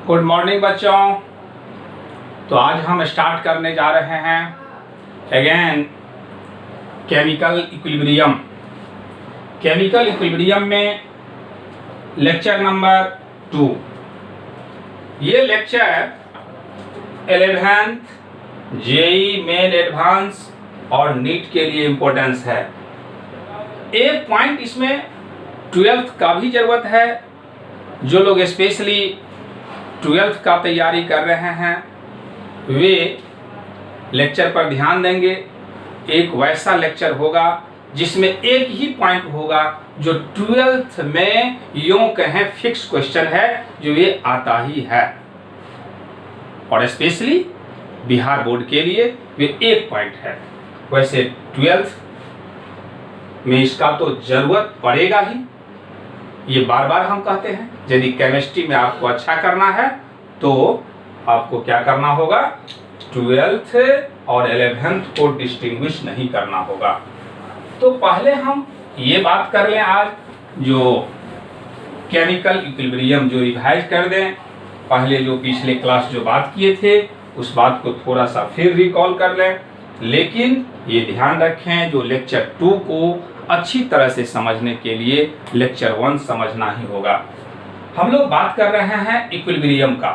Good morning बच्चों। तो आज हम स्टार्ट करने जा रहे हैं again chemical equilibrium. Chemical equilibrium में लेक्चर नंबर 2। ये lecture 11th JEE main advance और नीट के लिए इम्पोर्टेंस है। एक पॉइंट इसमें 12th का भी जरूरत है। जो लोग स्पेशली 12th का तैयारी कर रहे हैं वे लेक्चर पर ध्यान देंगे। एक वैसा लेक्चर होगा जिसमें एक ही पॉइंट होगा जो 12th में यूं कहें फिक्स क्वेश्चन है, जो ये आता ही है और स्पेशली बिहार बोर्ड के लिए वे एक पॉइंट है। वैसे 12th में इसका तो जरूरत पड़ेगा ही, ये बार बार हम कहते हैं। यदि केमिस्ट्री में आपको अच्छा करना है तो आपको क्या करना होगा, 12th और 11th को डिस्टिंग्विश नहीं करना होगा। तो पहले हम ये बात कर लें आज, जो केमिकल इक्विलिब्रियम जो रिवाइज कर दें। पहले जो पिछले क्लास जो बात किए थे उस बात को थोड़ा सा फिर रिकॉल कर लें, लेकिन ये ध्यान रखें जो लेक्चर 2 को अच्छी तरह से समझने के लिए लेक्चर 1 समझना ही होगा। हम लोग बात कर रहे हैं इक्विलिब्रियम का।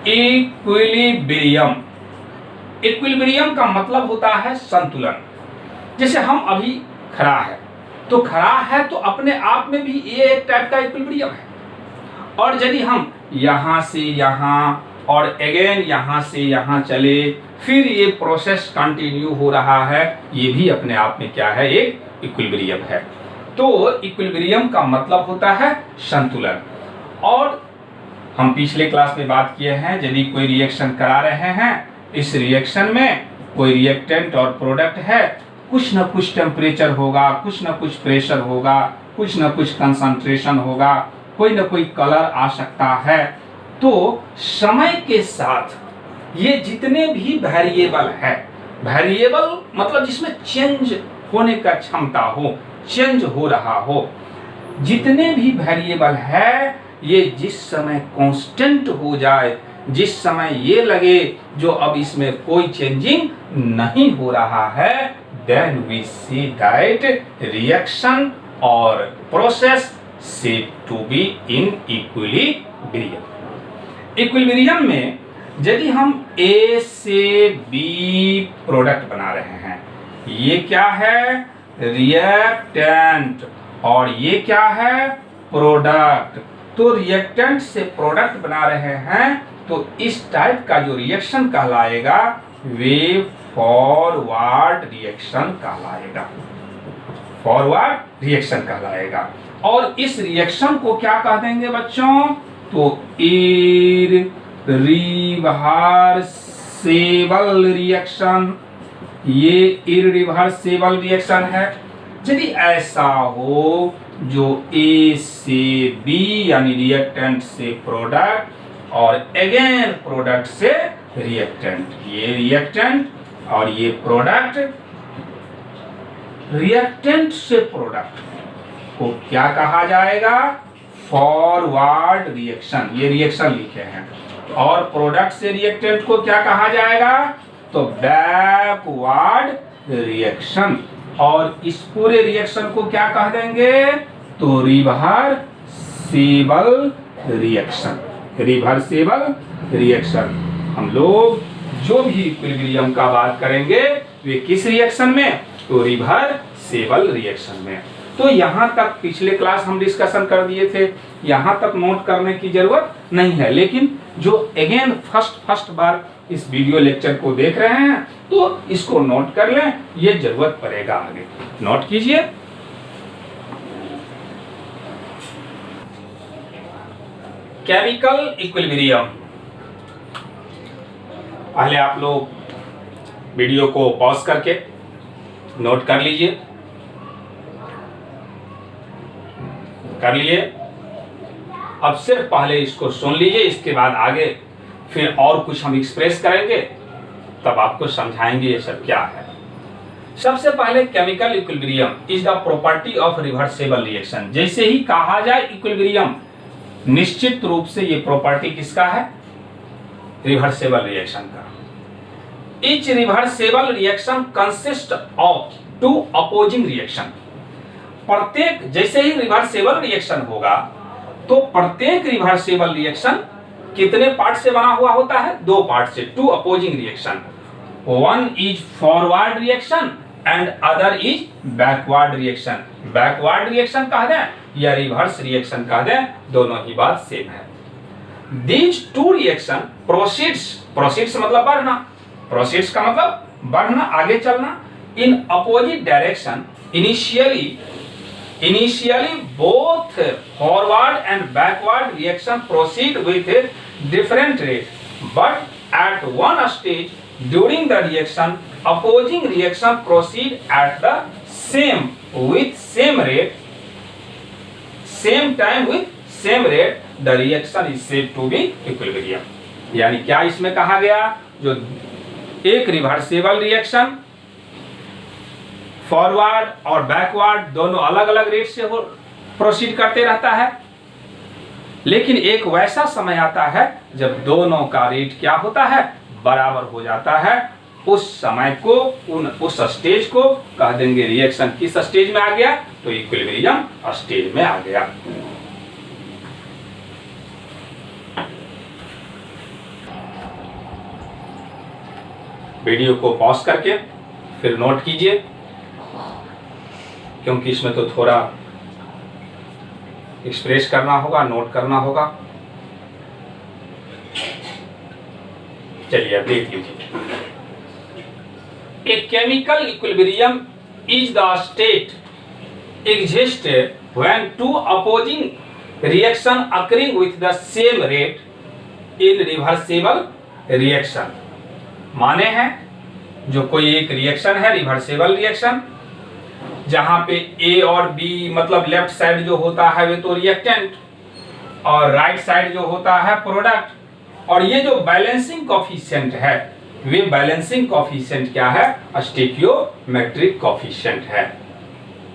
इक्विलिब्रियम, इक्विलिब्रियम का मतलब होता है संतुलन। जैसे हम अभी खड़ा है तो खड़ा है तो अपने आप में भी ये एक टाइप का इक्विलिब्रियम है। और यदि हम यहाँ से यहाँ और अगेन यहाँ से यहाँ चले, फिर ये प्रोसेस कंटिन्यू हो रहा है, ये भी अपने आप में क्या है, एक इक्विलिब्रियम है। तो इक्विलिब्रियम का मतलब होता है संतुलन। और हम पिछले क्लास में बात किए हैं, यदि कोई रिएक्शन करा रहे हैं, इस रिएक्शन में कोई रिएक्टेंट और प्रोडक्ट है, कुछ न कुछ टेम्परेचर होगा, कुछ न कुछ प्रेशर होगा, कुछ न कुछ कंसंट्रेशन होगा, कोई न कोई कलर आ सकता है। तो समय के साथ ये जितने भी वेरिएबल है, वेरिएबल मतलब जिसमें चेंज होने का क्षमता हो, चेंज हो रहा हो, जितने भी वेरिएबल है, ये जिस समय कांस्टेंट हो जाए, जिस समय ये लगे जो अब इसमें कोई चेंजिंग नहीं हो रहा है, then we see that reaction और process said to be in equilibrium. Equilibrium में यदि हम A से B प्रोडक्ट बना रहे हैं, ये क्या है, रिएक्टेंट, और ये क्या है, प्रोडक्ट। तो रिएक्टेंट से प्रोडक्ट बना रहे हैं तो इस टाइप का जो रिएक्शन कहलाएगा वे फॉरवर्ड रिएक्शन कहलाएगा, फॉरवर्ड रिएक्शन कहलाएगा। और इस रिएक्शन को क्या कह देंगे बच्चों, तो इररिवर्सिबल रिएक्शन। ये इररिवर्सिबल रिएक्शन है यदि ऐसा हो जो A से B यानी रिएक्टेंट से प्रोडक्ट और अगेन प्रोडक्ट से रिएक्टेंट, ये रिएक्टेंट और ये प्रोडक्ट, रिएक्टेंट से प्रोडक्ट को क्या कहा जाएगा, फॉरवर्ड रिएक्शन। ये रिएक्शन लिखे हैं। और प्रोडक्ट से रिएक्टेंट को क्या कहा जाएगा, तो बैकवर्ड रिएक्शन। और इस पूरे रिएक्शन को क्या कह देंगे, तो रिवर्सिबल रिएक्शन, रिवर्सिबल रिएक्शन। हम लोग जो भी इक्विलिब्रियम का बात करेंगे वे किस रिएक्शन में, तो रिवर्सिबल रिएक्शन में। तो यहाँ तक पिछले क्लास हम डिस्कशन कर दिए थे, यहाँ तक नोट करने की जरूरत नहीं है। लेकिन जो अगेन फर्स्ट बार इस वीडियो लेक्चर को देख रहे हैं तो इसको नोट कर लें, ये जरूरत पड़ेगा आगे। नोट कीजिए। Chemical equilibrium. पहले आप लोग वीडियो को पॉज करके नोट कर लीजिए, कर लिए। अब सिर्फ पहले इसको सुन लीजिए, इसके बाद आगे फिर और कुछ हम एक्सप्रेस करेंगे, तब आपको समझाएंगे ये सब क्या है। सबसे पहले chemical equilibrium is the property of reversible reaction. जैसे ही कहा जाए इक्विलिब्रियम, निश्चित रूप से ये प्रॉपर्टी किसका है? रिवर्सेबल रिएक्शन का। Each reversible reaction consists of two opposing reaction। प्रत्येक, जैसे ही रिवर्सेबल रिएक्शन होगा तो प्रत्येक रिवर्सेबल रिएक्शन कितने पार्ट से बना हुआ होता है? 2 पार्ट से, to opposing reaction. One is forward reaction and other is backward reaction. Backward reaction कह दें या रिवर्स रिएक्शन कह दें, दोनों ही बात सेम है। These two reaction proceeds मतलब बढ़ना, proceeds का मतलब बढ़ना, आगे चलना। In opposite direction, initially both forward and backward reaction proceed with a different rate, but at one stage during the reaction, opposing reaction proceed at the same rate, same time with same rate, the reaction is said to be equilibrium। यानी क्या इसमें कहा गया? जो एक reversible reaction forward और backward दोनों अलग अलग रेट से प्रोसीड करते रहता है, लेकिन एक वैसा समय आता है जब दोनों का रेट क्या होता है? बराबर हो जाता है। उस समय को, उस स्टेज को कह देंगे रिएक्शन किस स्टेज में आ गया? तो इक्विलिब्रियम स्टेज में आ गया। वीडियो को पॉज करके फिर नोट कीजिए, क्योंकि इसमें तो थोड़ा एक्सप्रेस करना होगा, नोट करना होगा। चलिए अब देख लीजिए। A chemical equilibrium is the state exist when to opposing reaction occurring with the same rate in reversible reaction. माने हैं जो कोई एक रिएक्शन है रिवर्सेबल रिएक्शन, जहां पे ए और बी मतलब लेफ्ट साइड जो होता है वे तो रिएक्टेंट और राइट साइड जो होता है प्रोडक्ट, और ये जो बैलेंसिंग कोफिशिएंट है वे बैलेंसिंग कोफिशिएंट क्या है? स्टोइकियोमेट्रिक कोफिशिएंट है।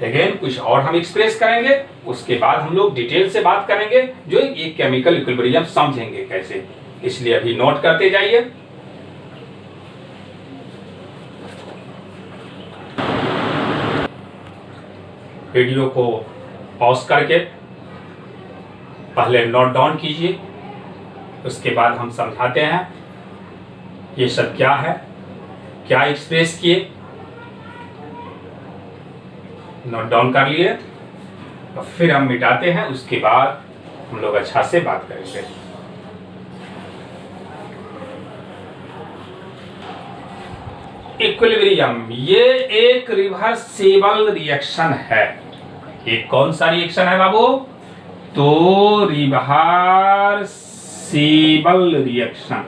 अगेन कुछ और हम एक्सप्रेस करेंगे, उसके बाद हम लोग डिटेल से बात करेंगे जो ये केमिकल इक्विलिब्रियम समझेंगे कैसे, इसलिए अभी नोट करते जाइए। वीडियो को पॉज करके पहले नोट डाउन कीजिए, उसके बाद हम समझाते हैं ये सब क्या है, क्या एक्सप्रेस किए। नोट डाउन कर लिए और फिर हम मिटाते हैं, उसके बाद हम लोग अच्छा से बात करेंगे। इक्विलिब्रियम ये एक रिवर्सेबल रिएक्शन है। ये कौन सा रिएक्शन है बाबू? तो रिवर्सेबल रिएक्शन।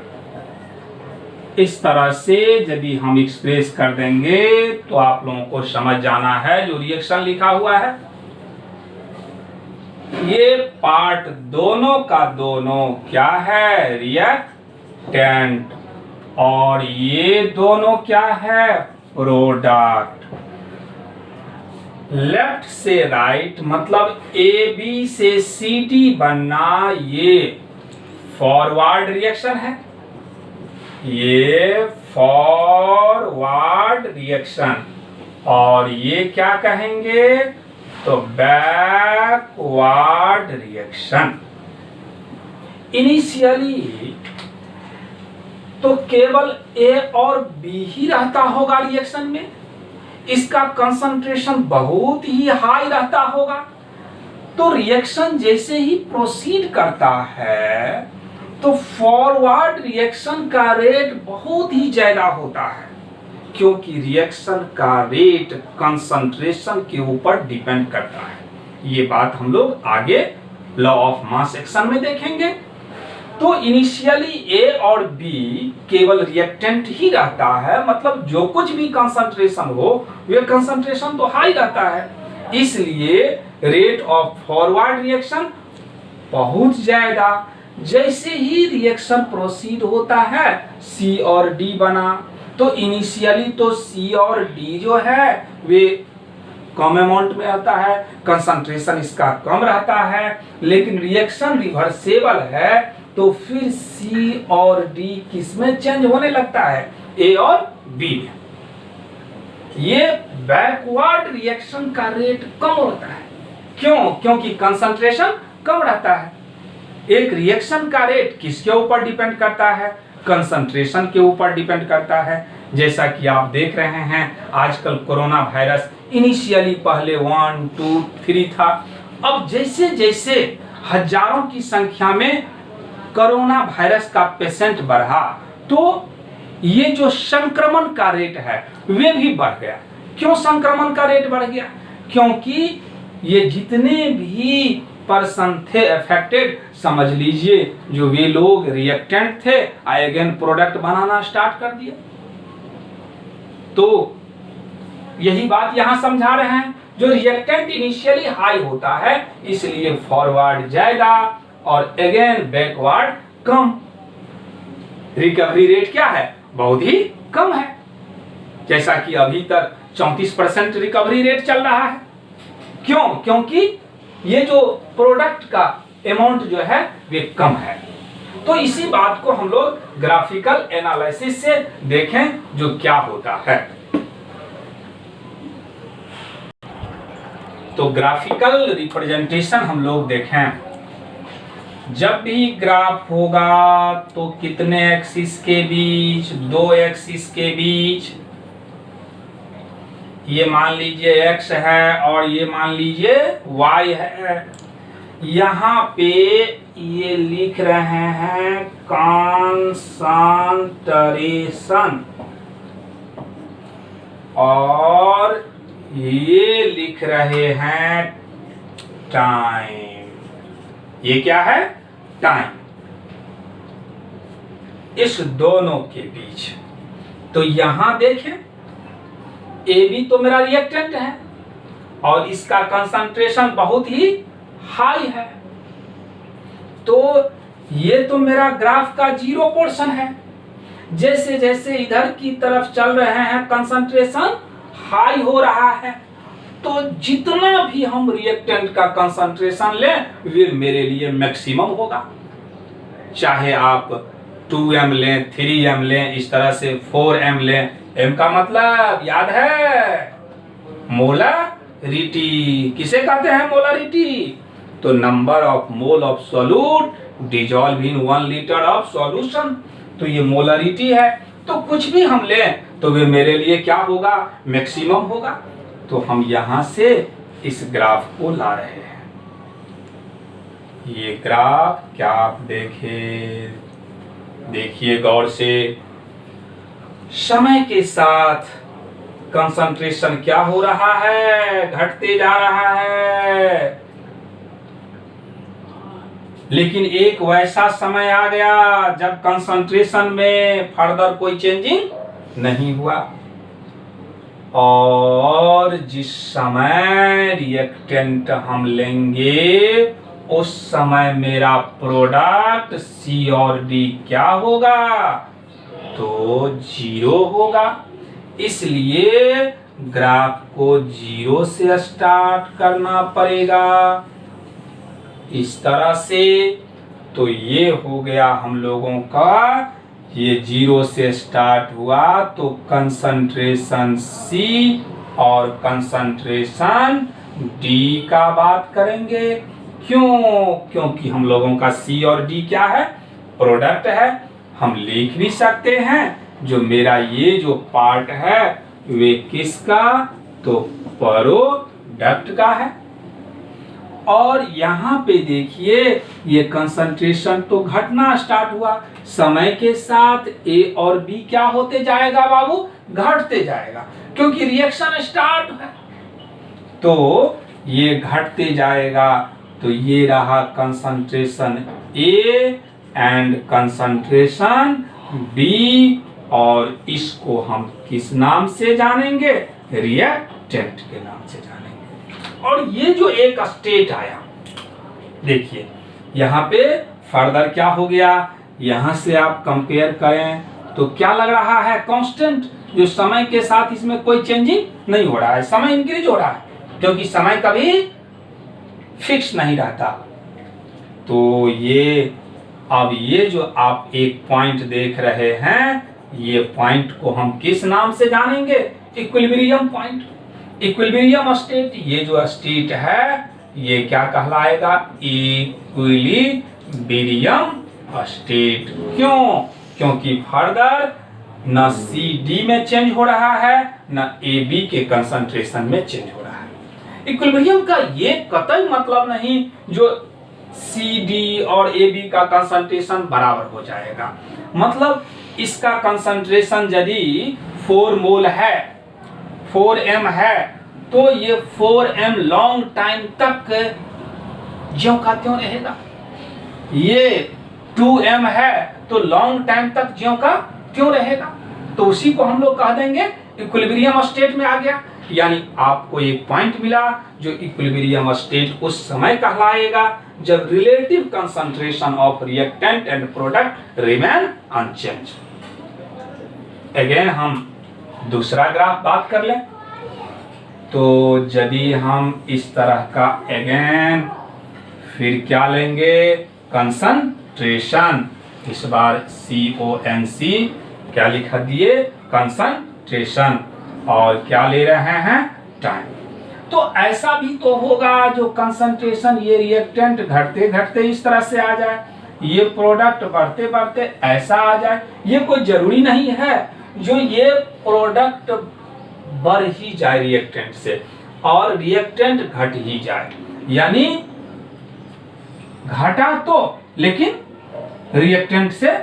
इस तरह से यदि हम एक्सप्रेस कर देंगे तो आप लोगों को समझ जाना है जो रिएक्शन लिखा हुआ है ये पार्ट दोनों का दोनों क्या है? रिएक्टेंट, और ये दोनों क्या है? प्रोडक्ट। लेफ्ट से राइट मतलब ए बी से सी डी बनना ये फॉरवर्ड रिएक्शन है, ये फॉरवर्ड रिएक्शन, और ये क्या कहेंगे? तो बैकवर्ड रिएक्शन। इनिशियली तो केवल ए और बी ही रहता होगा रिएक्शन में, इसका कंसंट्रेशन बहुत ही हाई रहता होगा। तो रिएक्शन जैसे ही प्रोसीड करता है तो फॉरवर्ड रिएक्शन का रेट बहुत ही ज्यादा होता है, क्योंकि रिएक्शन का रेट कंसंट्रेशन के ऊपर डिपेंड करता है। ये बात हम लोग आगे लॉ ऑफ मास एक्शन में देखेंगे। तो इनिशियली ए और बी केवल रिएक्टेंट ही रहता है, मतलब जो कुछ भी कंसंट्रेशन हो वे कंसंट्रेशन तो हाई रहता है, इसलिए रेट ऑफ फॉरवर्ड रिएक्शन बहुत ज्यादा। जैसे ही रिएक्शन प्रोसीड होता है सी और डी बना, तो इनिशियली तो सी और डी जो है वे कम अमाउंट में रहता है, कंसंट्रेशन इसका कम रहता है, लेकिन रिएक्शन रिवर्सेबल है, तो फिर सी और डी किसमें चेंज होने लगता है? ए और बी में। ये बैकवर्ड रिएक्शन का रेट कम होता है। क्यों? क्योंकि कंसंट्रेशन कम रहता है। एक रिएक्शन का रेट किसके ऊपर डिपेंड करता है? कंसंट्रेशन के ऊपर डिपेंड करता है। जैसा कि आप देख रहे हैं आजकल कोरोना वायरस इनिशियली पहले 1, 2, 3 था। अब जैसे जैसे हजारों की संख्या में कोरोना वायरस का पेशेंट बढ़ा, तो ये जो संक्रमण का रेट है वे भी बढ़ गया। क्यों संक्रमण का रेट बढ़ गया? क्योंकि ये जितने भी पर्सन थे अफेक्टेड, समझ लीजिए जो वे लोग रिएक्टेंट थे, अगेन प्रोडक्ट बनाना स्टार्ट कर दिया। तो यही बात यहां समझा रहे हैं, जो रिएक्टेंट इनिशियली हाई होता है इसलिए फॉरवर्ड जाएगा और अगेन बैकवर्ड कम। रिकवरी रेट क्या है? बहुत ही कम है। जैसा कि अभी तक 34% रिकवरी रेट चल रहा है। क्यों? क्योंकि ये जो प्रोडक्ट का अमाउंट जो है वे कम है। तो इसी बात को हम लोग ग्राफिकल एनालिसिस से देखें जो क्या होता है। तो ग्राफिकल रिप्रेजेंटेशन हम लोग देखें, जब भी ग्राफ होगा तो कितने एक्सिस के बीच? 2 एक्सिस के बीच। ये मान लीजिए x है और ये मान लीजिए y है। यहाँ पे ये लिख रहे हैं कॉन्संट्रेशन और ये लिख रहे हैं टाइम। ये क्या है? टाइम। इस दोनों के बीच तो यहां देखें ए बी तो मेरा रिएक्टेंट है और इसका कंसंट्रेशन बहुत ही हाई है, तो ये तो मेरा ग्राफ का 0 पोर्शन है। जैसे जैसे इधर की तरफ चल रहे हैं कंसंट्रेशन हाई हो रहा है, तो जितना भी हम रिएक्टेंट का कंसंट्रेशन लें वे मेरे लिए मैक्सिमम होगा। चाहे आप 2m लें, 3m लें, इस तरह से 4m लें। m का मतलब याद है? मोलारिटी। किसे कहते हैं मोलारिटी? तो number of mole of solute dissolve in 1 litre of solution. तो ये मोलारिटी है। तो कुछ भी हम लें तो वे मेरे लिए क्या होगा? मैक्सिमम होगा। तो हम यहां से इस ग्राफ को ला रहे हैं। ये ग्राफ क्या आप देखिए गौर से। समय के साथ कंसंट्रेशन क्या हो रहा है? घटते जा रहा है। लेकिन एक वैसा समय आ गया जब कंसंट्रेशन में फर्दर कोई चेंजिंग नहीं हुआ, और जिस समय रिएक्टेंट हम लेंगे उस समय मेरा प्रोडक्ट सी और डी क्या होगा? तो 0 होगा। इसलिए ग्राफ को 0 से स्टार्ट करना पड़ेगा इस तरह से। तो ये हो गया हम लोगों का, ये 0 से स्टार्ट हुआ तो कंसंट्रेशन C और कंसंट्रेशन D का बात करेंगे। क्यों? क्योंकि हम लोगों का C और D क्या है? प्रोडक्ट है। हम लिख भी सकते हैं जो मेरा ये जो पार्ट है वे किसका? तो प्रोडक्ट का है। और यहाँ पे देखिए ये कंसंट्रेशन तो घटना स्टार्ट हुआ। समय के साथ A और B क्या होते जाएगा बाबू? घटते जाएगा, क्योंकि रिएक्शन स्टार्ट है। तो ये घटते जाएगा। तो ये रहा concentration A and concentration B, और इसको हम किस नाम से जानेंगे? रिएक्टेंट के नाम से जानेंगे। और ये जो एक स्टेट आया, देखिए यहाँ पे फर्दर क्या हो गया? यहाँ से आप कंपेयर करें तो क्या लग रहा है? कांस्टेंट। जो समय के साथ इसमें कोई चेंजिंग नहीं हो रहा है, समय इंक्रीज हो रहा है। क्योंकि समय कभी फिक्स नहीं रहता। तो ये अब ये जो आप एक पॉइंट देख रहे हैं, ये पॉइंट को हम किस नाम से जानेंगे? Equilibrium point, equilibrium state. ये जो स्टेट है ये क्या कहलाएगा? Equilibrium state. क्यों? क्योंकि फर्दर न CD में चेंज हो रहा है न AB के कंसंट्रेशन में चेंज हो रहा है। इक्विलिब्रियम का ये कतई मतलब नहीं जो CD और AB का कंसंट्रेशन बराबर हो जाएगा। मतलब इसका कंसंट्रेशन यदि 4 मोल है, 4m है, तो ये 4m लॉन्ग टाइम तक ज्यों का त्यों रहेगा। ये 2m है तो लॉन्ग टाइम तक ज्यों का त्यों रहेगा। तो उसी को हम लोग कह देंगे इक्विलिब्रियम स्टेट में आ गया। यानी आपको एक पॉइंट मिला जो इक्विलिब्रियम स्टेट उस समय कहलाएगा जब relative concentration of reactant and product remain unchange. Again हम दूसरा ग्राफ बात कर लें। तो यदि हम इस तरह का अगेन फिर क्या लेंगे? कंसंट्रेशन। इस बार CONC क्या लिखा दिए? कंसंट्रेशन। और क्या ले रहे हैं? टाइम। तो ऐसा भी तो होगा जो कंसंट्रेशन ये रिएक्टेंट घटते घटते इस तरह से आ जाए, ये प्रोडक्ट बढ़ते बढ़ते ऐसा आ जाए। ये कोई जरूरी नहीं है जो ये प्रोडक्ट बढ़ ही जाए रिएक्टेंट से और रिएक्टेंट घट ही जाए। यानी घटा तो, लेकिन रिएक्टेंट से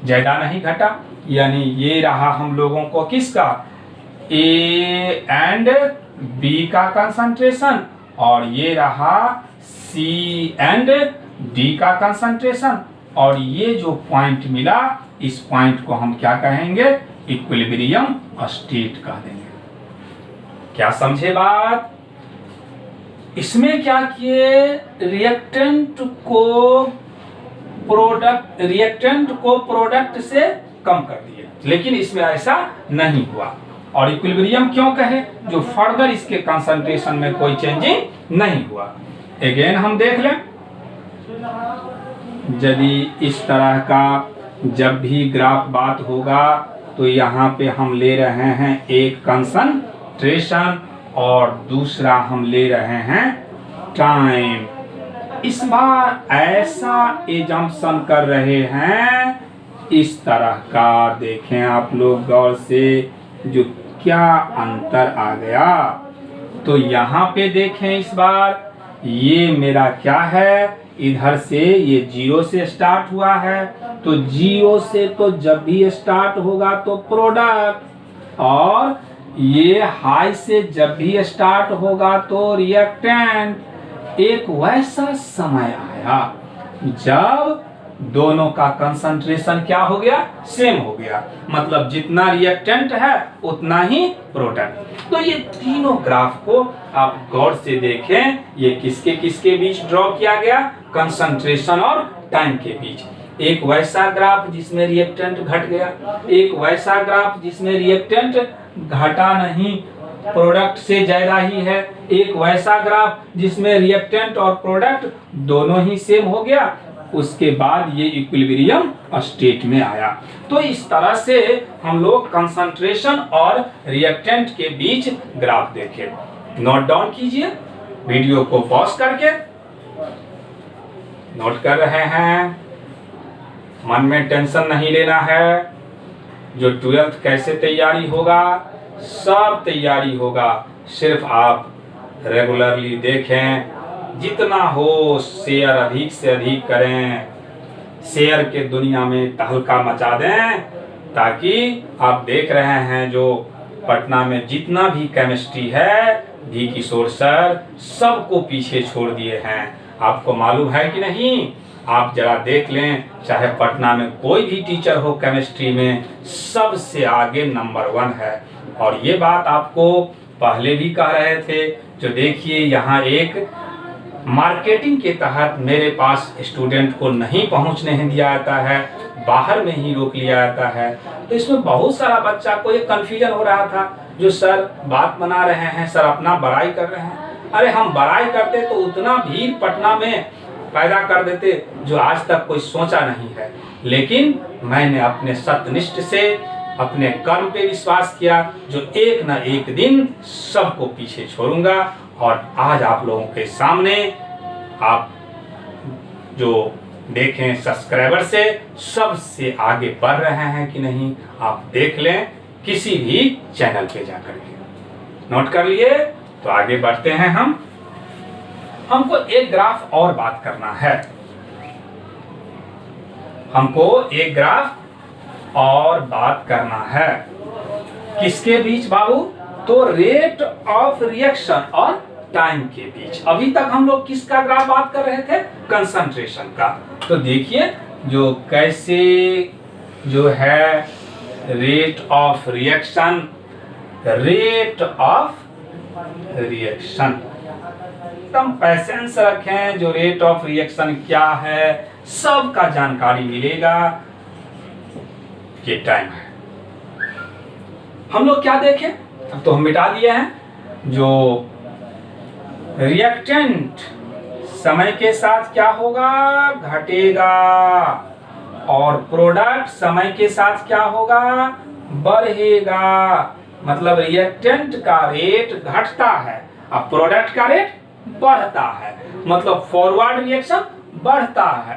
ज्यादा नहीं घटा। यानी ये रहा हम लोगों को किसका? A एंड B का कंसंट्रेशन और ये रहा C एंड D का कंसंट्रेशन। और ये जो पॉइंट मिला, इस पॉइंट को हम क्या कहेंगे? इक्विलिब्रियम स्टेट कह देंगे। क्या समझे बात? इसमें क्या किए? रिएक्टेंट को प्रोडक्ट से कम कर दिए, लेकिन इसमें ऐसा नहीं हुआ। और इक्विलिब्रियम क्यों कहे? जो फर्दर इसके कंसंट्रेशन में कोई चेंजिंग नहीं हुआ। अगेन हम देख लें, यदि इस तरह का जब भी ग्राफ बात होगा तो यहाँ पे हम ले रहे हैं एक कंसंट्रेशन और दूसरा हम ले रहे हैं टाइम। इस बार ऐसा एजम्पशन कर रहे हैं इस तरह का, देखें आप लोग गौर से, जो क्या अंतर आ गया। तो यहाँ पे देखें इस बार, ये मेरा क्या है? इधर से ये 0 से स्टार्ट हुआ है, तो 0 से तो जब भी स्टार्ट होगा तो प्रोडक्ट, और ये हाई से जब भी स्टार्ट होगा तो रिएक्टेंट। एक वैसा समय आया जब दोनों का कंसंट्रेशन क्या हो गया? सेम हो गया। मतलब जितना रिएक्टेंट है उतना ही प्रोडक्ट। तो ये तीनों ग्राफ को आप गौर से देखें, ये किसके किसके बीच ड्रॉ किया गया? कंसंट्रेशन और टाइम के बीच। एक वैसा ग्राफ जिसमें रिएक्टेंट घट गया, एक वैसा ग्राफ जिसमें रिएक्टेंट घटा नहीं, प्रोडक्ट से ज्यादा ही है, एक वैसा ग्राफ जिसमें रिएक्टेंट और प्रोडक्ट दोनों ही सेम हो गया। उसके बाद ये इक्विलिब्रियम स्टेट में आया। तो इस तरह से हम लोग कंसंट्रेशन और रिएक्टेंट के बीच ग्राफ देखे। नोट डाउन कीजिए, वीडियो को पॉज करके नोट कर रहे हैं। मन में टेंशन नहीं लेना है। जो 12th कैसे तैयारी होगा, सब तैयारी होगा। सिर्फ आप रेगुलरली देखें, जितना हो शेयर अधिक से अधिक करें, शेयर के दुनिया में तहलका मचा दें, ताकि आप देख रहे हैं जो पटना में जितना भी केमिस्ट्री है, भी किशोर सर सबको पीछे छोड़ दिए हैं। आपको मालूम है कि नहीं? आप जरा देख लें, चाहे पटना में कोई भी टीचर हो केमिस्ट्री में, सबसे आगे नंबर 1 है। और ये बात आपको पहले भी कह रहे थे। जो देखिए यहाँ एक मार्केटिंग के तहत मेरे पास स्टूडेंट को नहीं पहुंचने दिया जाता है, बाहर में ही रोक लिया जाता है। तो इसमें बहुत सारा बच्चा को एक कन्फ्यूजन हो रहा था, जो सर बात बना रहे हैं, सर अपना बड़ाई कर रहे हैं। अरे हम बड़ाई करते तो उतना भीड़ पटना में पैदा कर देते जो आज तक कोई सोचा नहीं है, लेकिन मैंने अपने सत्यनिष्ठ से अपने कर्म पे विश्वास किया जो एक न एक दिन सबको पीछे छोड़ूंगा। और आज आप लोगों के सामने आप जो देखें सब्सक्राइबर से सबसे आगे बढ़ रहे हैं कि नहीं, आप देख लें किसी भी चैनल पे जाकर के। नोट कर लिए? तो आगे बढ़ते हैं। हमको एक ग्राफ और बात करना है, हमको एक ग्राफ और बात करना है। किसके बीच बाबू? तो रेट ऑफ रिएक्शन और टाइम के बीच। अभी तक हम लोग किसका ग्राफ बात कर रहे थे? कंसंट्रेशन का। तो देखिए जो कैसे जो है रेट ऑफ रिएक्शन, एकदम पैसेंस रखें। जो रेट ऑफ रिएक्शन क्या है सबका जानकारी मिलेगा। ये टाइम है। हम लोग क्या देखें? अब तो हम मिटा दिए हैं। जो रिएक्टेंट समय के साथ क्या होगा? घटेगा। और प्रोडक्ट समय के साथ क्या होगा? बढ़ेगा। मतलब रिएक्टेंट का रेट घटता है और प्रोडक्ट का रेट बढ़ता है। मतलब फॉरवर्ड रिएक्शन बढ़ता है,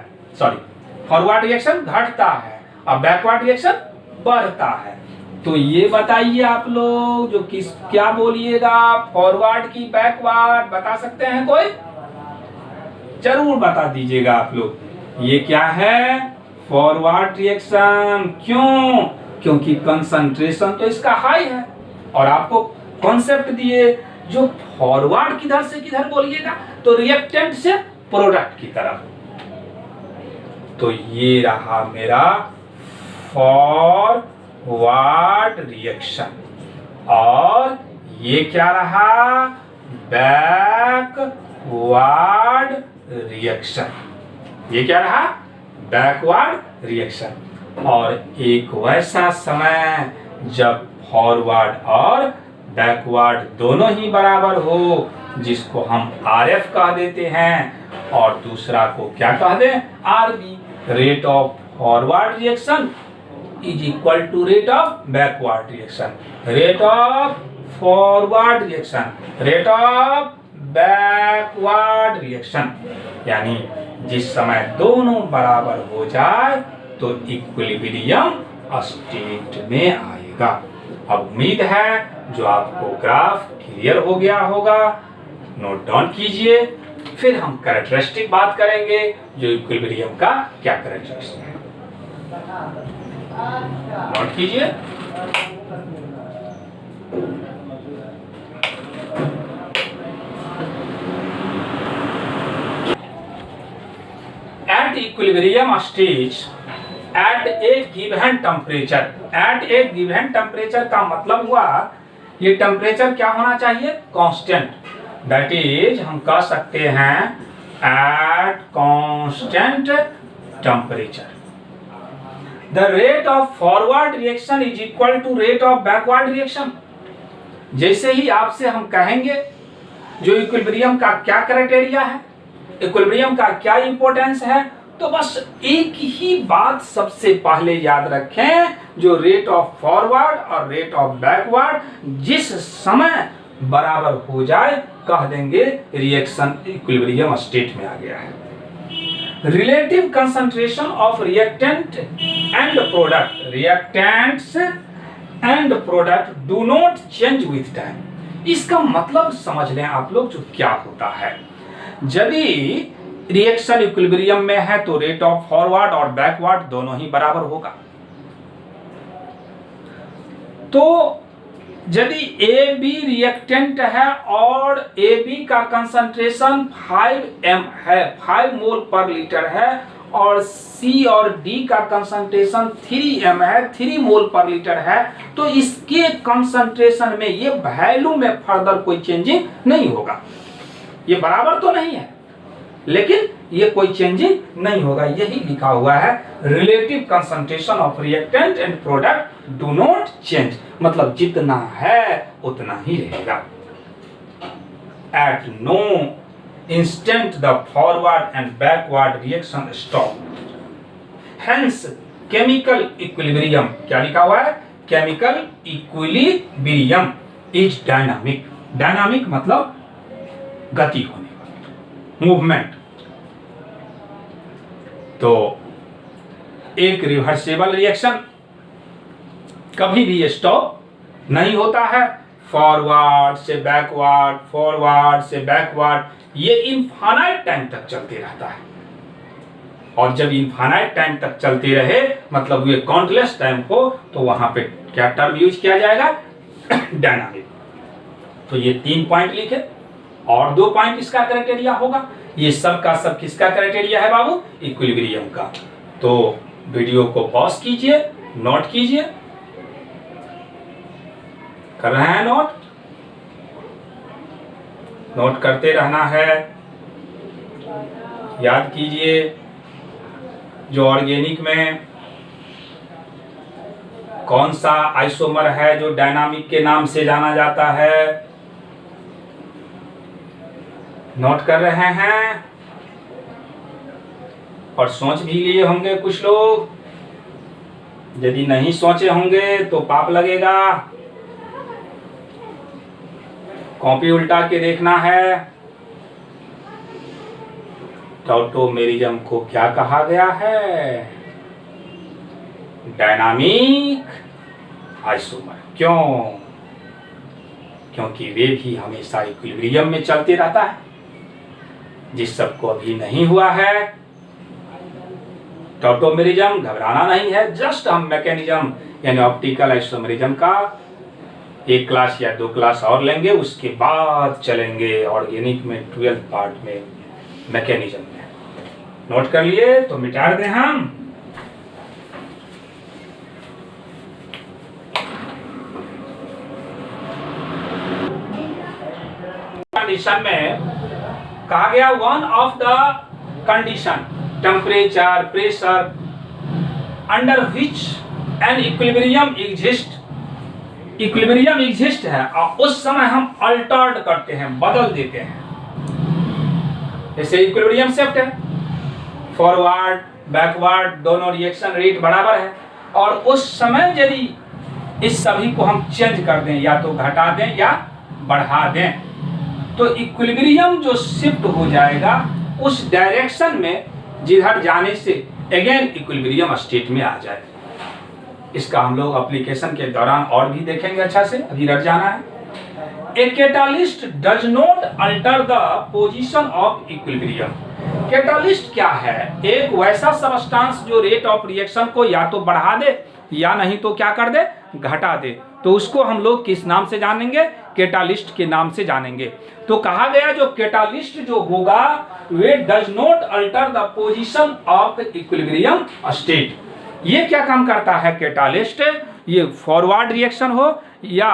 फॉरवर्ड रिएक्शन घटता है और बैकवर्ड रिएक्शन बढ़ता है। तो ये बताइए आप लोग जो क्या बोलिएगा? फॉरवर्ड की बैकवर्ड बता सकते हैं कोई? जरूर बता दीजिएगा आप लोग। ये क्या है? Forward reaction. क्यों? क्योंकि कंसंट्रेशन तो इसका हाई है और आपको कॉन्सेप्ट दिए जो फॉरवर्ड किधर से किधर बोलिएगा? तो रिएक्टेंट से प्रोडक्ट की तरफ। तो ये रहा मेरा फॉरवर्ड रिएक्शन और ये क्या रहा? Backward reaction. ये क्या रहा? Backward reaction. और एक वैसा समय जब फॉरवर्ड और बैकवर्ड दोनों ही बराबर हो, जिसको हम RF कह देते हैं और दूसरा को क्या कह दें? RB। Rate of forward reaction is equal to rate of backward reaction. Rate of forward reaction, rate of backward reaction. यानी जिस समय दोनों बराबर हो जाए तो इक्विलिब्रियम स्टेट में आएगा। अब उम्मीद है जो आपको ग्राफ क्लियर हो गया होगा। नोट डाउन कीजिए, फिर हम कैरेक्टरिस्टिक बात करेंगे जो इक्विलिब्रियम का क्या कैरेक्टरिस्टिक है। नोट कीजिए। At equilibrium stage at a given temperature, at a given temperature का मतलब हुआ ये टेम्परेचर क्या होना चाहिए? कांस्टेंट। दैट इज हम कह सकते हैं at constant temperature the rate of forward reaction is equal to rate of backward reaction। जैसे ही आपसे हम कहेंगे जो इक्विलिब्रियम का क्या क्राइटेरिया है, इक्विलिब्रियम का क्या इंपॉर्टेंस है, तो बस एक ही बात सबसे पहले याद रखें, जो रेट ऑफ फॉरवर्ड और रेट ऑफ बैकवर्ड जिस समय बराबर हो जाए कह देंगे रिएक्शन इक्विलिब्रियम स्टेट में आ गया है। Relative concentration of reactant and product, reactants and product do not change with time. इसका मतलब समझ लें आप लोग जो क्या होता है। यदि रिएक्शन इक्विलिब्रियम में है तो रेट ऑफ फॉरवर्ड और बैकवर्ड दोनों ही बराबर होगा। तो यदि ए बी रिएक्टेंट है और ए बी का कंसंट्रेशन 5 है, 5 मोल पर लीटर है, और सी और डी का कंसंट्रेशन 3 है, 3 मोल पर लीटर है, तो इसके कंसंट्रेशन में ये वैल्यू में फर्दर कोई चेंजिंग नहीं होगा। ये बराबर तो नहीं है लेकिन ये कोई चेंजिंग नहीं होगा। यही लिखा हुआ है relative concentration of reactant and product do not change, मतलब जितना है उतना ही रहेगा। at no instant the forward and backward reaction stop. Hence chemical equilibrium, क्या लिखा हुआ है? Chemical equilibrium is dynamic. Dynamic मतलब गति होने वाली, मूवमेंट। तो एक रिवर्सेबल रिएक्शन कभी भी स्टॉप नहीं होता है। फॉरवर्ड से बैकवर्ड, फॉरवर्ड से बैकवर्ड, ये इनफाइनाइट टाइम तक चलते रहता है। और जब इनफाइनाइट टाइम तक चलते रहे मतलब ये काउंटलेस टाइम हो, तो वहां पे क्या टर्म यूज किया जाएगा? डायनामिक। तो ये 3 पॉइंट लिखे और 2 पॉइंट इसका क्राइटेरिया होगा। ये सब का सब किसका क्राइटेरिया है बाबू? इक्विलिब्रियम का। तो वीडियो को पॉज कीजिए, नोट कीजिए। कर रहे हैं नोट? नोट करते रहना है, याद कीजिए। जो ऑर्गेनिक में कौन सा आइसोमर है जो डायनामिक के नाम से जाना जाता है? नोट कर रहे हैं और सोच भी लिए होंगे कुछ लोग। यदि नहीं सोचे होंगे तो पाप लगेगा। कॉपी उल्टा के देखना है। टॉटोमेरिज्म को क्या कहा गया है? Dynamic isomer. क्यों? क्योंकि वे भी हमेशा इक्विलिब्रियम में चलते रहता है। जिस सबको अभी नहीं हुआ है टॉटोमेरिज्म, घबराना नहीं है। जस्ट हम मैकेनिज्म यानी ऑप्टिकल आइसोमेरिज्म का 1 क्लास या 2 क्लास और लेंगे, उसके बाद चलेंगे ऑर्गेनिक में 12th पार्ट में मैकेनिज्म में। नोट कर लिए तो मिटा दें हम। कंडीशन में कहा गया one of the condition temperature pressure under which an equilibrium exist. Equilibrium exist है और उस समय हम अल्टर्ड करते हैं, बदल देते हैं। जैसे इक्विलिब्रियम शिफ्ट है, फॉरवर्ड बैकवर्ड दोनों रिएक्शन रेट बराबर है, और उस समय यदि इस सभी को हम चेंज कर दें, या तो घटा दें या बढ़ा दें, तो इक्विलिब्रियम जो शिफ्ट हो जाएगा उस डायरेक्शन में जिधर जाने से अगेन इक्विलिब्रियम स्टेट में आ जाए। इसका हम लोग एप्लीकेशन के दौरान और भी देखेंगे अच्छा से, अभी रट जाना है। A catalyst does not alter the position of equilibrium. Catalyst क्या है? एक वैसा सबस्टांस जो रेट ऑफ रिएक्शन को या तो बढ़ा दे या नहीं तो क्या कर दे? घटा दे। तो उसको हम लोग किस नाम से जानेंगे? कैटालिस्ट के नाम से जानेंगे। तो कहा गया जो कैटालिस्ट जो होगा वे does not alter the position of equilibrium state. ये क्या काम करता है कैटालिस्ट? ये फॉरवर्ड रिएक्शन हो या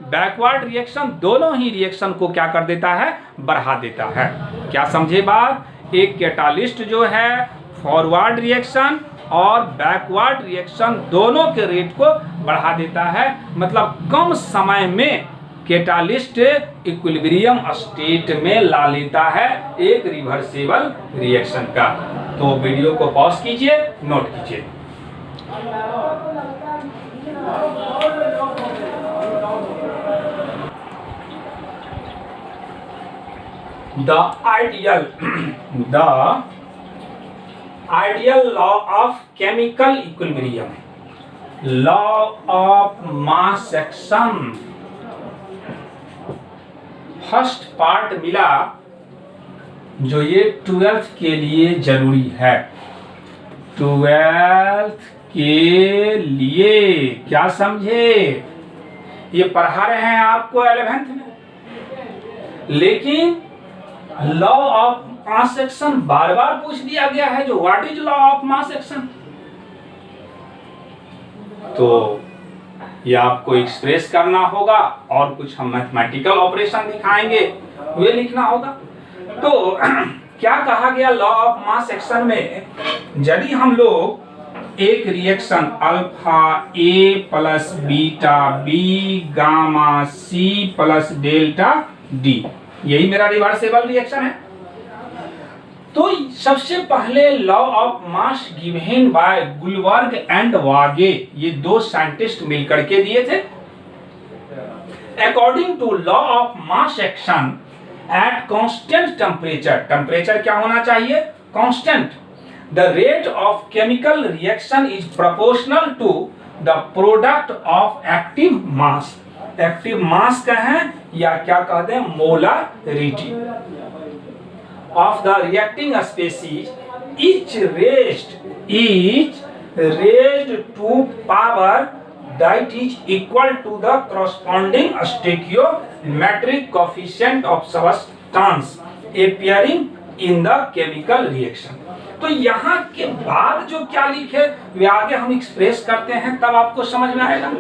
बैकवर्ड रिएक्शन, दोनों ही रिएक्शन को क्या कर देता है? बढ़ा देता है। क्या समझे बात? एक कैटालिस्ट जो है फॉरवर्ड रिएक्शन और बैकवर्ड रिएक्शन दोनों के रेट को बढ़ा देता है। मतलब कम समय में कैटालिस्ट इक्विलिब्रियम स्टेट में ला लेता है एक रिवर्सेबल रिएक्शन का। तो वीडियो को पॉज कीजिए, नोट कीजिए। The ideal law of chemical equilibrium, law of mass action, first part मिला जो ये 12th के लिए जरूरी है। 12th के लिए क्या समझे? ये पढ़ा रहे हैं आपको 11th में, लेकिन लॉ ऑफ मास एक्शन बार बार पूछ दिया गया है। जो what is law of mass action, तो ये आपको एक्सप्रेस करना होगा और कुछ हम मैथमेटिकल ऑपरेशन दिखाएंगे, वे लिखना होगा। तो क्या कहा गया लॉ ऑफ मास एक्शन में? यदि हम लोग एक reaction alpha A plus beta B gamma C plus delta D, यही मेरा रिवर्सेबल रिएक्शन है। तो सबसे पहले law of mass given by Guldberg and Waage, ये दो साइंटिस्ट मिलकर के दिए थे। According to law of mass action at constant temperature, temperature क्या होना चाहिए? Constant. The rate of chemical reaction is proportional to the product of active mass. Active mass का है या क्या कहते हैं? Molarity of the reacting species, each raised to power that is equal to the corresponding stoichiometric coefficient of substance appearing in the chemical reaction। तो यहाँ के बाद जो क्या लिखे वे आगे हम एक्सप्रेस करते हैं, तब आपको समझ में आएगा।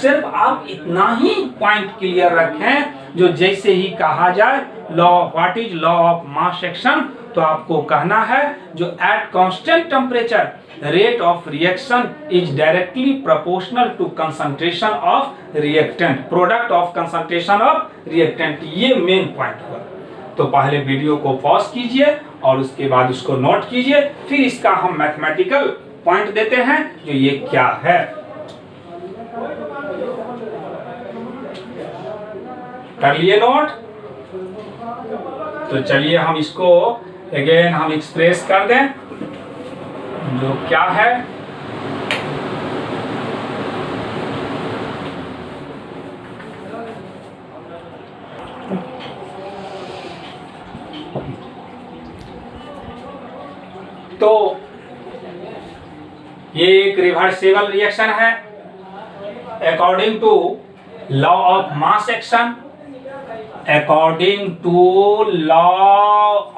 सिर्फ आप इतना ही पॉइंट क्लियर रखें, जो जैसे ही कहा जाए law, what is law of mass action, तो आपको कहना है जो at constant temperature rate of reaction is directly proportional to concentration of reactant, product of concentration of reactant. ये मेन पॉइंट हुआ। तो पहले वीडियो को पॉज कीजिए और उसके बाद उसको नोट कीजिए, फिर इसका हम मैथमेटिकल पॉइंट देते हैं जो ये क्या है। कर लिए नोट? तो चलिए हम इसको अगेन हम एक्सप्रेस कर दें जो क्या है। तो ये एक रिवर्सेबल रिएक्शन है according to law of mass action, according to law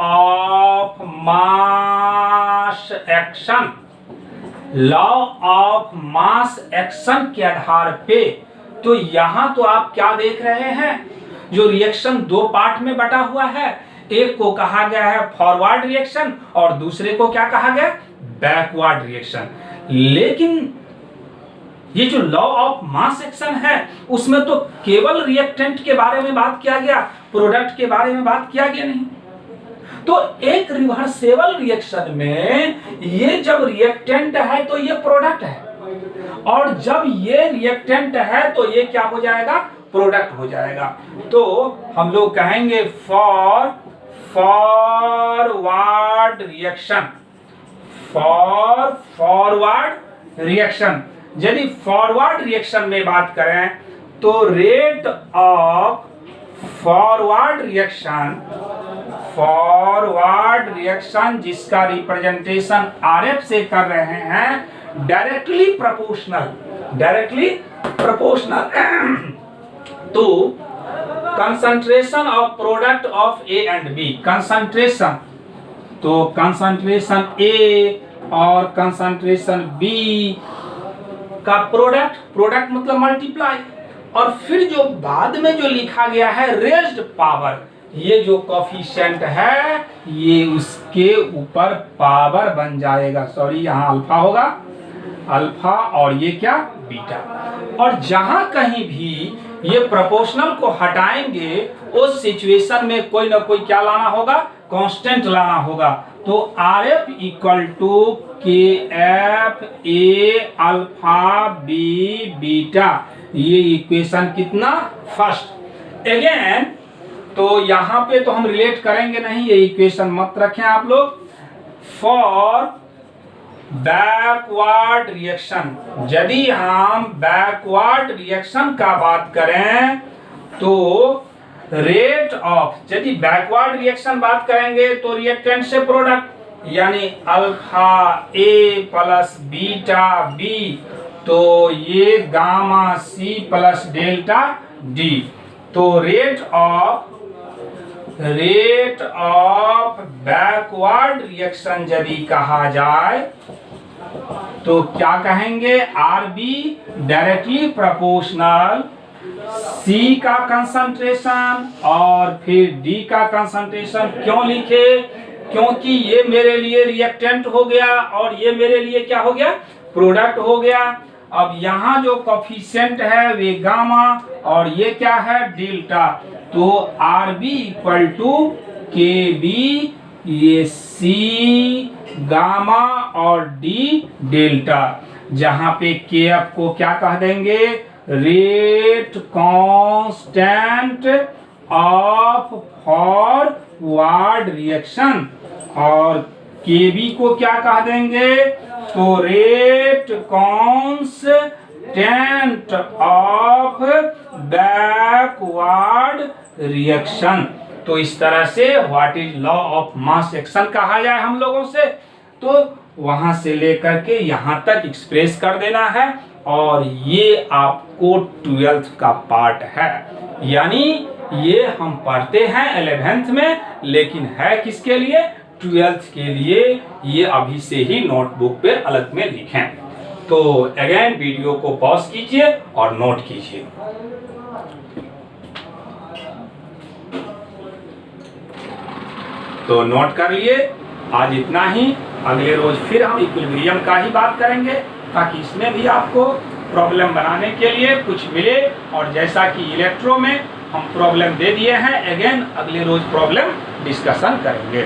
of mass action, law of mass action के आधार पे। तो यहां तो आप क्या देख रहे हैं, जो रिएक्शन दो पार्ट में बटा हुआ है, एक को कहा गया है फॉरवर्ड रिएक्शन और दूसरे को क्या कहा गया? Backward reaction. लेकिन ये जो लॉ ऑफ मास एक्शन है उसमें तो केवल रिएक्टेंट के बारे में बात किया गया, प्रोडक्ट के बारे में बात किया गया नहीं। तो एक रिवर्सेबल रिएक्शन में ये जब रिएक्टेंट है तो ये प्रोडक्ट है, और जब ये रिएक्टेंट है तो ये क्या हो जाएगा? प्रोडक्ट हो जाएगा। तो हम लोग कहेंगे फॉरवर्ड रिएक्शन, फॉरवर्ड रिएक्शन। यदि फॉरवर्ड रिएक्शन में बात करें तो रेट ऑफ फॉरवर्ड रिएक्शन जिसका रिप्रेजेंटेशन RF से कर रहे हैं, directly proportional to concentration of product of A and B। Concentration, तो कंसंट्रेशन A और कंसंट्रेशन B का प्रोडक्ट मतलब मल्टीप्लाई, और फिर जो बाद में जो लिखा गया है रेज्ड पावर, ये जो कोफिशिएंट है ये उसके ऊपर पावर बन जाएगा। सॉरी, यहाँ अल्फा होगा, अल्फा, और ये क्या? बीटा। और जहां कहीं भी ये प्रोपोर्शनल को हटाएंगे उस सिचुएशन में कोई ना कोई क्या लाना होगा? कांस्टेंट लाना होगा। तो RF equal to KF A alpha B beta, ये इक्वेशन कितना? फर्स्ट। अगेन तो यहाँ पे तो हम रिलेट करेंगे नहीं, ये इक्वेशन मत रखें आप लोग। फॉर बैकवर्ड रिएक्शन, यदि हम बैकवर्ड रिएक्शन का बात करें तो रेट ऑफ, यदि बैकवर्ड रिएक्शन बात करेंगे तो रिएक्टेंट से प्रोडक्ट, यानी alpha A plus beta B, तो ये gamma C plus delta D। तो रेट ऑफ बैकवर्ड रिएक्शन यदि कहा जाए तो क्या कहेंगे? RB डायरेक्टली प्रोपोर्शनल C का कंसंट्रेशन और फिर D का कंसंट्रेशन। क्यों लिखे? क्योंकि ये मेरे लिए रिएक्टेंट हो गया और ये मेरे लिए क्या हो गया? प्रोडक्ट हो गया। अब यहाँ जो कॉफिशिएंट है वे गामा और ये क्या है डेल्टा, तो आर बी इक्वल टू के बी, ये सी गामा और डी डेल्टा, जहां पे के एफ को क्या कह देंगे, rate constant of forward reaction, और के बी को क्या कह देंगे, तो rate constant of backward reaction. तो इस तरह से what is law of mass action कहा जाए हम लोगों से, तो वहां से लेकर के यहां तक एक्सप्रेस कर देना है, और ये आपको 12th का पार्ट है, यानी ये हम पढ़ते हैं 11th में, लेकिन है किसके लिए, 12th के लिए। ये अभी से ही नोटबुक पे अलग में लिखें। तो अगेन वीडियो को पॉज कीजिए और नोट कीजिए। तो नोट कर लिए, आज इतना ही। अगले रोज फिर हम इक्विलिब्रियम का ही बात करेंगे, ताकि इसमें भी आपको प्रॉब्लम बनाने के लिए कुछ मिले, और जैसा कि इलेक्ट्रो में हम प्रॉब्लम दे दिए हैं, अगेन अगले रोज प्रॉब्लम डिस्कशन करेंगे।